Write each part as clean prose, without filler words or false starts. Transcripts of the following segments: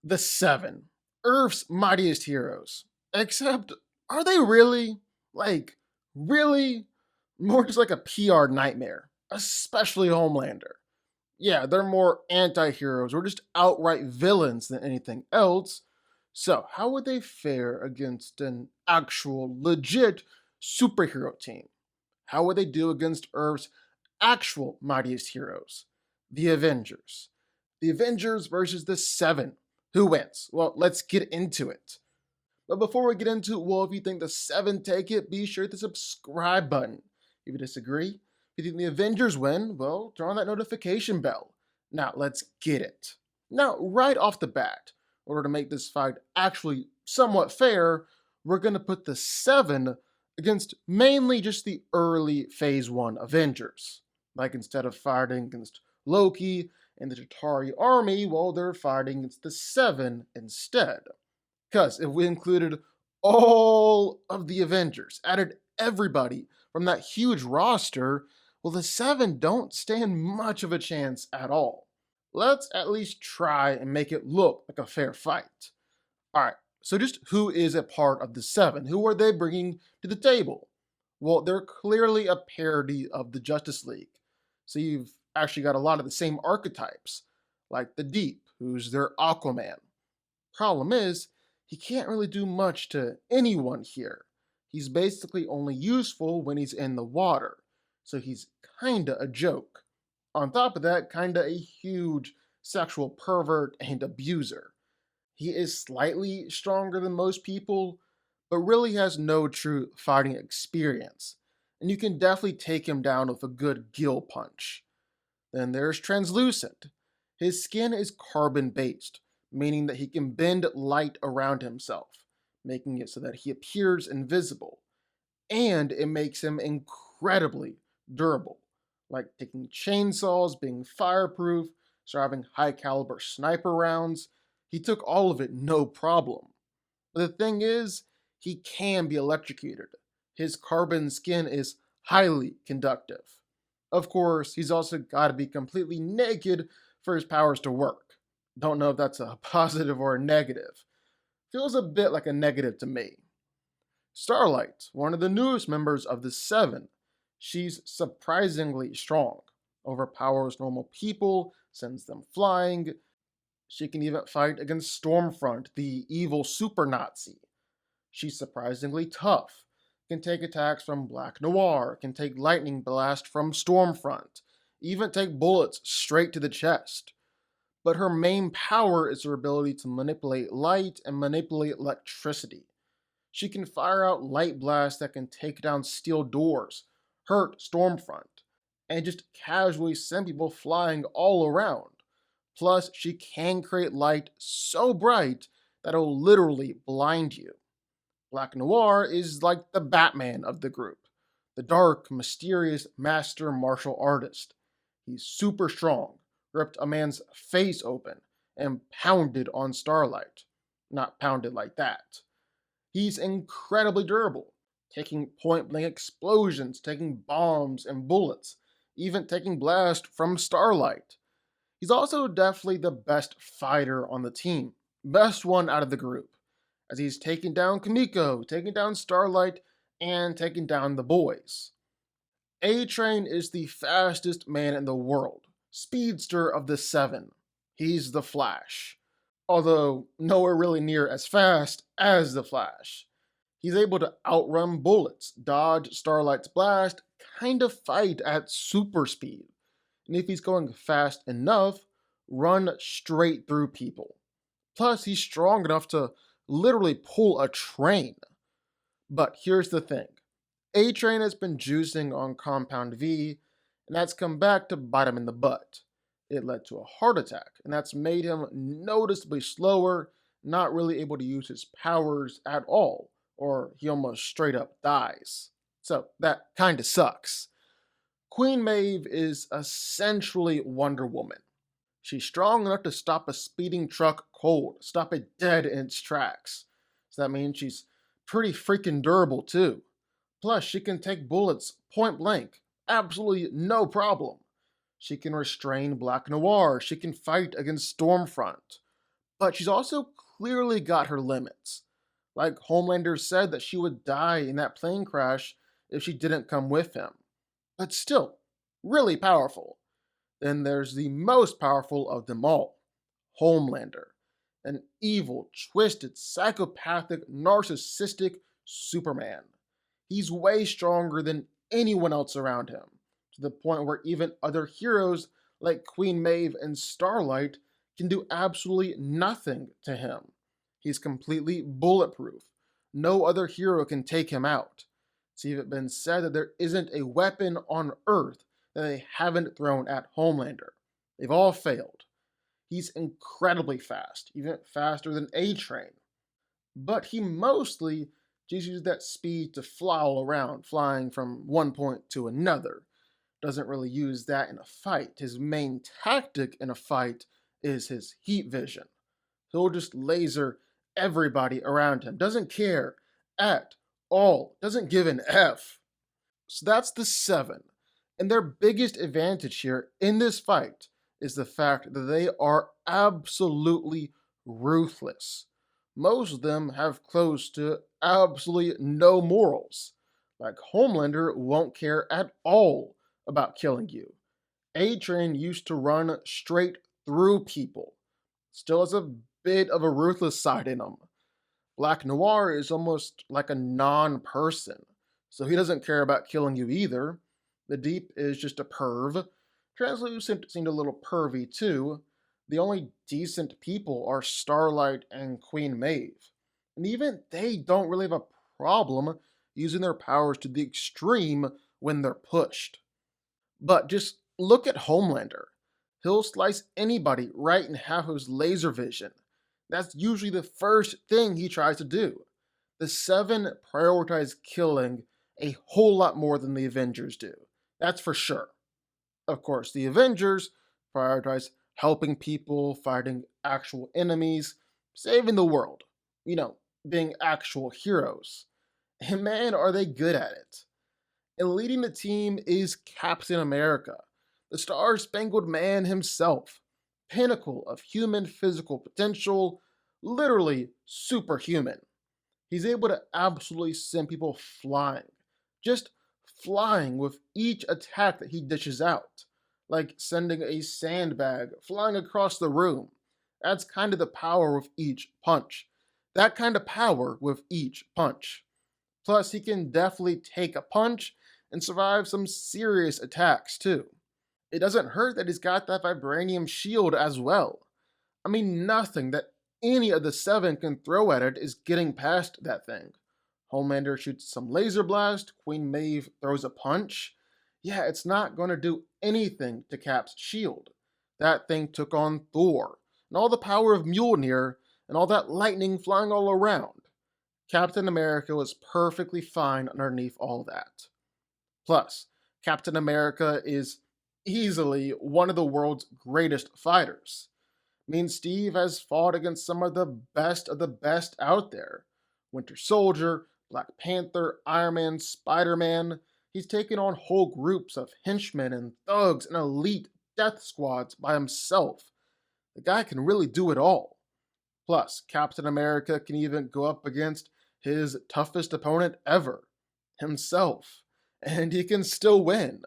The Seven, Earth's mightiest heroes. Except, are they really? Like, really? More just like a PR nightmare, especially Homelander. Yeah, they're more anti heroes or just outright villains than anything else. So, how would they fare against an actual, legit superhero team? How would they do against Earth's actual mightiest heroes? The Avengers. The Avengers versus the Seven. Who wins? Well, let's get into it. But before we get into it, well, if you think the Seven take it, be sure to subscribe button. If you disagree, if you think the Avengers win, well, turn on that notification bell. Now, let's get it. Now, right off the bat, in order to make this fight actually somewhat fair, we're going to put the Seven against mainly just the early Phase 1 Avengers. Like instead of fighting against Loki and the Chitauri army, well, they're fighting against the Seven instead. Because if we included all of the Avengers, added everybody from that huge roster, well, the Seven don't stand much of a chance at all. Let's at least try and make it look like a fair fight. Alright, so just who is a part of the Seven? Who are they bringing to the table? Well, they're clearly a parody of the Justice League. So you've actually got a lot of the same archetypes, like the Deep, who's their Aquaman. Problem is, he can't really do much to anyone here. He's basically only useful when he's in the water, so he's kinda a joke. On top of that, kinda a huge sexual pervert and abuser. He is slightly stronger than most people, but really has no true fighting experience, and you can definitely take him down with a good gill punch. Then there's Translucent. His skin is carbon based, meaning that he can bend light around himself, making it so that he appears invisible. And it makes him incredibly durable, like taking chainsaws, being fireproof, surviving high caliber sniper rounds. He took all of it no problem. But the thing is, he can be electrocuted. His carbon skin is highly conductive. Of course, he's also got to be completely naked for his powers to work. Don't know if that's a positive or a negative. Feels a bit like a negative to me. Starlight, one of the newest members of the Seven. She's surprisingly strong. Overpowers normal people, sends them flying. She can even fight against Stormfront, the evil super Nazi. She's surprisingly tough. Can take attacks from Black Noir, can take lightning blast from Stormfront, even take bullets straight to the chest. But her main power is her ability to manipulate light and manipulate electricity. She can fire out light blasts that can take down steel doors, hurt Stormfront, and just casually send people flying all around. Plus, she can create light so bright that it'll literally blind you. Black Noir is like the Batman of the group, the dark, mysterious master martial artist. He's super strong, ripped a man's face open, and pounded on Starlight. Not pounded like that. He's incredibly durable, taking point blank explosions, taking bombs and bullets, even taking blast from Starlight. He's also definitely the best fighter on the team, best one out of the group, as he's taken down Kamiko, taken down Starlight, and taken down the boys. A-Train is the fastest man in the world, speedster of the Seven. He's the Flash, although nowhere really near as fast as the Flash. He's able to outrun bullets, dodge Starlight's blast, kind of fight at super speed. And if he's going fast enough, run straight through people. Plus, he's strong enough to literally pull a train. But here's the thing. A-Train has been juicing on Compound V, and that's come back to bite him in the butt. It led to a heart attack, and that's made him noticeably slower, not really able to use his powers at all, or he almost straight up dies. So that kinda sucks. Queen Maeve is essentially Wonder Woman. She's strong enough to stop a speeding truck cold, stop it dead in its tracks. So that means she's pretty freaking durable too. Plus, she can take bullets point blank, absolutely no problem. She can restrain Black Noir, she can fight against Stormfront. But she's also clearly got her limits. Like Homelander said that she would die in that plane crash if she didn't come with him. But still, really powerful. Then there's the most powerful of them all, Homelander. An evil, twisted, psychopathic, narcissistic Superman. He's way stronger than anyone else around him, to the point where even other heroes like Queen Maeve and Starlight can do absolutely nothing to him. He's completely bulletproof. No other hero can take him out. It's even been said that there isn't a weapon on Earth that they haven't thrown at Homelander. They've all failed. He's incredibly fast, even faster than A-Train. But he mostly just uses that speed to fly all around, flying from one point to another. Doesn't really use that in a fight. His main tactic in a fight is his heat vision. He'll just laser everybody around him. Doesn't care at all. Doesn't give an F. So that's the seven. And their biggest advantage here in this fight is the fact that they are absolutely ruthless. Most of them have close to absolutely no morals. Like Homelander won't care at all about killing you. A-Train used to run straight through people. Still has a bit of a ruthless side in him. Black Noir is almost like a non-person, so he doesn't care about killing you either. The Deep is just a perv. Translucent seemed a little pervy too. The only decent people are Starlight and Queen Maeve. And even they don't really have a problem using their powers to the extreme when they're pushed. But just look at Homelander. He'll slice anybody right in half of his laser vision. That's usually the first thing he tries to do. The Seven prioritize killing a whole lot more than the Avengers do. That's for sure. Of course, the Avengers prioritize helping people, fighting actual enemies, saving the world. You know, being actual heroes. And man, are they good at it. And leading the team is Captain America, the Star Spangled Man himself, pinnacle of human physical potential, literally superhuman. He's able to absolutely send people flying, just flying with each attack that he dishes out, like sending a sandbag flying across the room. That's kind of the power with each punch. That kind of power with each punch. Plus, he can definitely take a punch and survive some serious attacks too. It doesn't hurt that he's got that vibranium shield as well. I mean, nothing that any of the seven can throw at it is getting past that thing. Homelander shoots some laser blast, Queen Maeve throws a punch. Yeah, it's not going to do anything to Cap's shield. That thing took on Thor, and all the power of Mjolnir, and all that lightning flying all around. Captain America was perfectly fine underneath all that. Plus, Captain America is easily one of the world's greatest fighters. Me and Steve has fought against some of the best out there. Winter Soldier, Black Panther, Iron Man, Spider-Man. He's taken on whole groups of henchmen and thugs and elite death squads by himself. The guy can really do it all. Plus, Captain America can even go up against his toughest opponent ever, himself. And he can still win.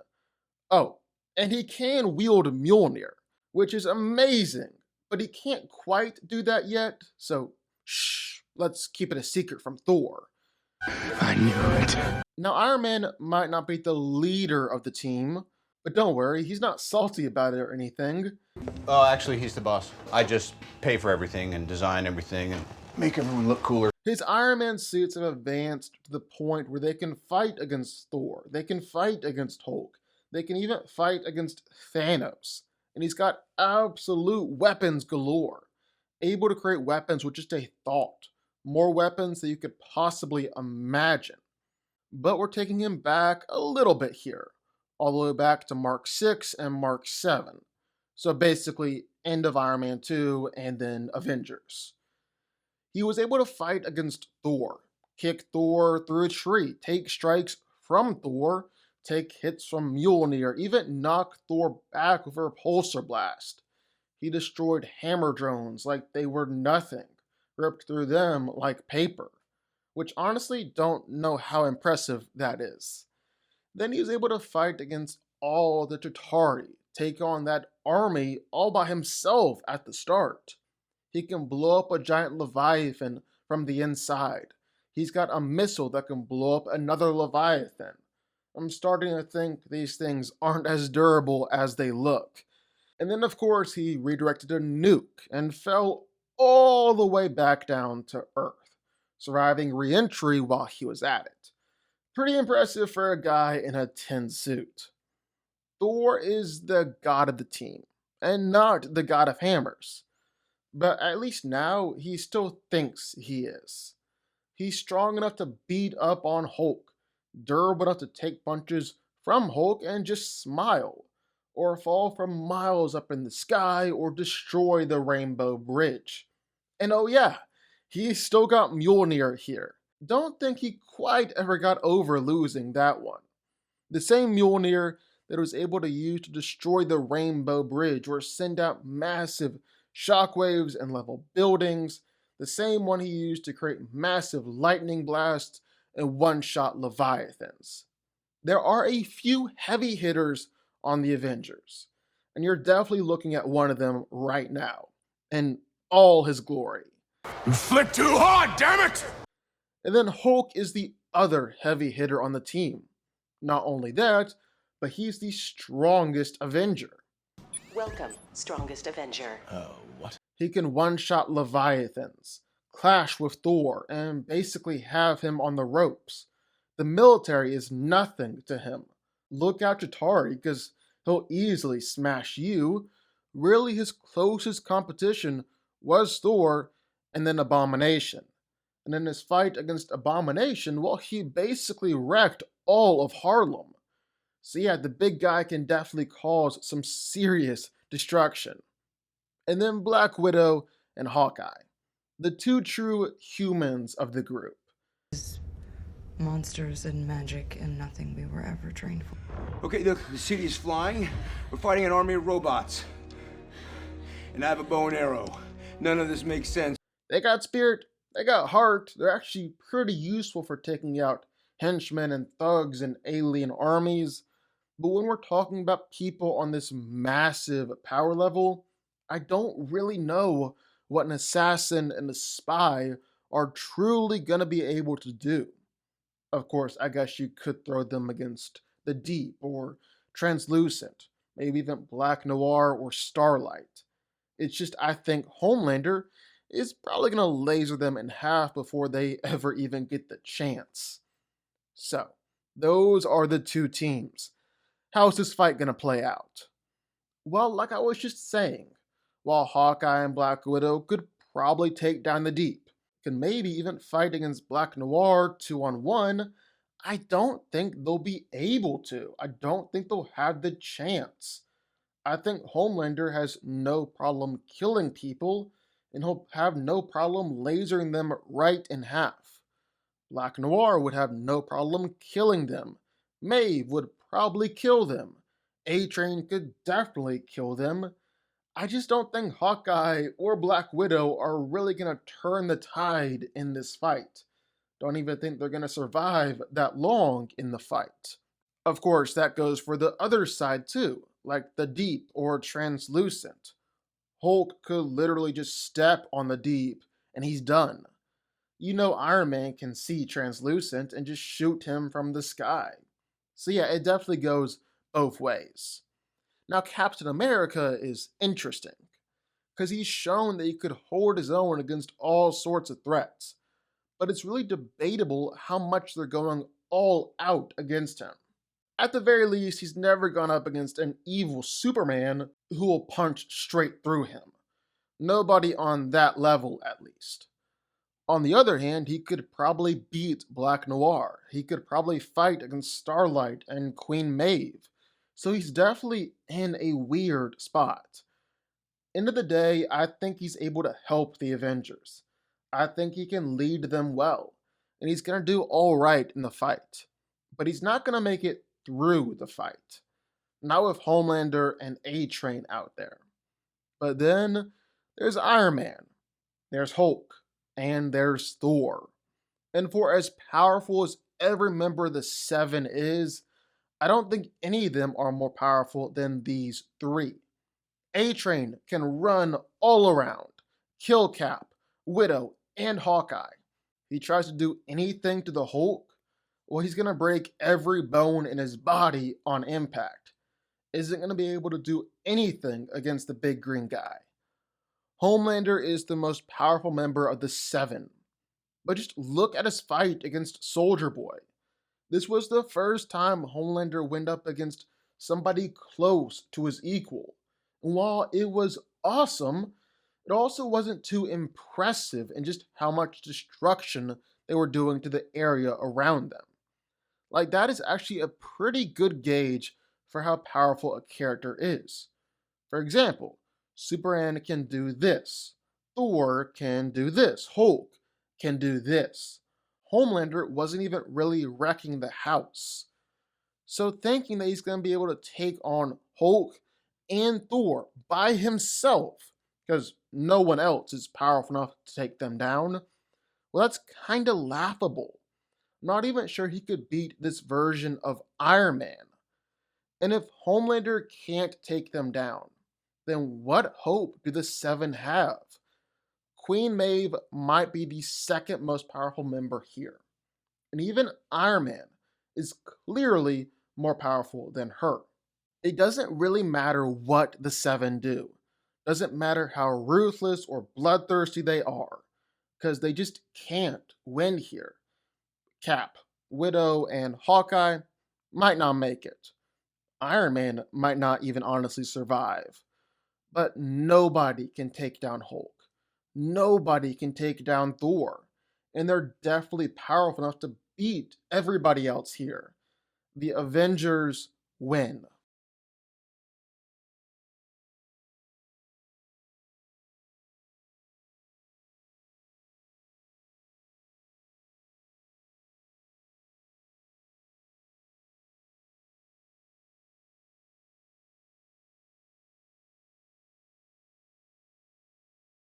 Oh, and he can wield Mjolnir, which is amazing. But he can't quite do that yet, so shh, let's keep it a secret from Thor. I knew it. Now, Iron Man might not be the leader of the team, but don't worry, he's not salty about it or anything. Oh, actually, he's the boss. I just pay for everything and design everything and make everyone look cooler. His Iron Man suits have advanced to the point where they can fight against Thor, they can fight against Hulk, they can even fight against Thanos. And he's got absolute weapons galore, able to create weapons with just a thought, more weapons than you could possibly imagine. But we're taking him back a little bit here, all the way back to Mark 6 and Mark 7. So basically, end of Iron Man 2 and then Avengers. He was able to fight against Thor, kick Thor through a tree, take strikes from Thor, take hits from Mjolnir, even knock Thor back with a repulsor blast. He destroyed hammer drones like they were nothing, ripped through them like paper, which honestly don't know how impressive that is. Then he was able to fight against all the Tatari, take on that army all by himself at the start. He can blow up a giant Leviathan from the inside. He's got a missile that can blow up another Leviathan. I'm starting to think these things aren't as durable as they look. And then, of course, he redirected a nuke and fell all the way back down to Earth, surviving re entry while he was at it. Pretty impressive for a guy in a tin suit. Thor is the god of the team, and not the god of hammers. But at least now he still thinks he is. He's strong enough to beat up on Hulk, durable enough to take punches from Hulk and just smile, or fall from miles up in the sky, or destroy the Rainbow Bridge. And oh yeah, he's still got Mjolnir here. Don't think he quite ever got over losing that one. The same Mjolnir that was able to use to destroy the Rainbow Bridge or send out massive shockwaves and level buildings, the same one he used to create massive lightning blasts and one-shot Leviathans. There are a few heavy hitters on the Avengers, and you're definitely looking at one of them right now, in all his glory. You flick too hard, damn it! And then Hulk is the other heavy hitter on the team. Not only that, but he's the strongest Avenger. Welcome, strongest Avenger. What? He can one-shot Leviathans, clash with Thor, and basically have him on the ropes. The military is nothing to him. Look out Chitauri, because he'll easily smash you. Really, his closest competition was Thor, and then Abomination. And in his fight against Abomination, well, he basically wrecked all of Harlem. So yeah, the big guy can definitely cause some serious destruction. And then Black Widow and Hawkeye, the two true humans of the group. Monsters and magic and nothing we were ever trained for. Okay, look, the city is flying. We're fighting an army of robots. And I have a bow and arrow. None of this makes sense. They got spirit, they got heart, they're actually pretty useful for taking out henchmen and thugs and alien armies. But when we're talking about people on this massive power level, I don't really know what an assassin and a spy are truly going to be able to do. Of course, I guess you could throw them against the Deep or Translucent, maybe even Black Noir or Starlight. It's just I think Homelander is probably going to laser them in half before they ever even get the chance. So, those are the two teams. How's this fight going to play out? Well, like I was just saying, while Hawkeye and Black Widow could probably take down the Deep, can maybe even fight against Black Noir 2-on-1, I don't think they'll be able to. I don't think they'll have the chance. I think Homelander has no problem killing people, and he'll have no problem lasering them right in half. Black Noir would have no problem killing them. Maeve would probably kill them. A-Train could definitely kill them. I just don't think Hawkeye or Black Widow are really going to turn the tide in this fight. Don't even think they're going to survive that long in the fight. Of course, that goes for the other side too, like the Deep or Translucent. Hulk could literally just step on the Deep and he's done. You know Iron Man can see Translucent and just shoot him from the sky. So yeah, it definitely goes both ways. Now Captain America is interesting, because he's shown that he could hold his own against all sorts of threats. But it's really debatable how much they're going all out against him. At the very least, he's never gone up against an evil Superman who will punch straight through him. Nobody on that level, at least. On the other hand, he could probably beat Black Noir. He could probably fight against Starlight and Queen Maeve. So he's definitely in a weird spot. End of the day, I think he's able to help the Avengers. I think he can lead them well. And he's going to do alright in the fight. But he's not going to make it through the fight. Not with Homelander and A-Train out there. But then there's Iron Man, there's Hulk, and there's Thor. And for as powerful as every member of the Seven is, I don't think any of them are more powerful than these three. A-Train can run all around, kill Cap, Widow, and Hawkeye. If he tries to do anything to the Hulk, well, he's gonna break every bone in his body on impact. Isn't gonna be able to do anything against the big green guy. Homelander is the most powerful member of the Seven. But just look at his fight against Soldier Boy. This was the first time Homelander went up against somebody close to his equal. And while it was awesome, it also wasn't too impressive in just how much destruction they were doing to the area around them. Like, that is actually a pretty good gauge for how powerful a character is. For example, Superman can do this, Thor can do this, Hulk can do this. Homelander wasn't even really wrecking the house. So thinking that he's going to be able to take on Hulk and Thor by himself, because no one else is powerful enough to take them down, well, that's kind of laughable. Not even sure he could beat this version of Iron Man. And if Homelander can't take them down, then what hope do the Seven have? Queen Maeve might be the second most powerful member here. And even Iron Man is clearly more powerful than her. It doesn't really matter what the Seven do. Doesn't matter how ruthless or bloodthirsty they are, because they just can't win here. Cap, Widow, and Hawkeye might not make it. Iron Man might not even honestly survive. But nobody can take down Hulk. Nobody can take down Thor. And they're definitely powerful enough to beat everybody else here. The Avengers win.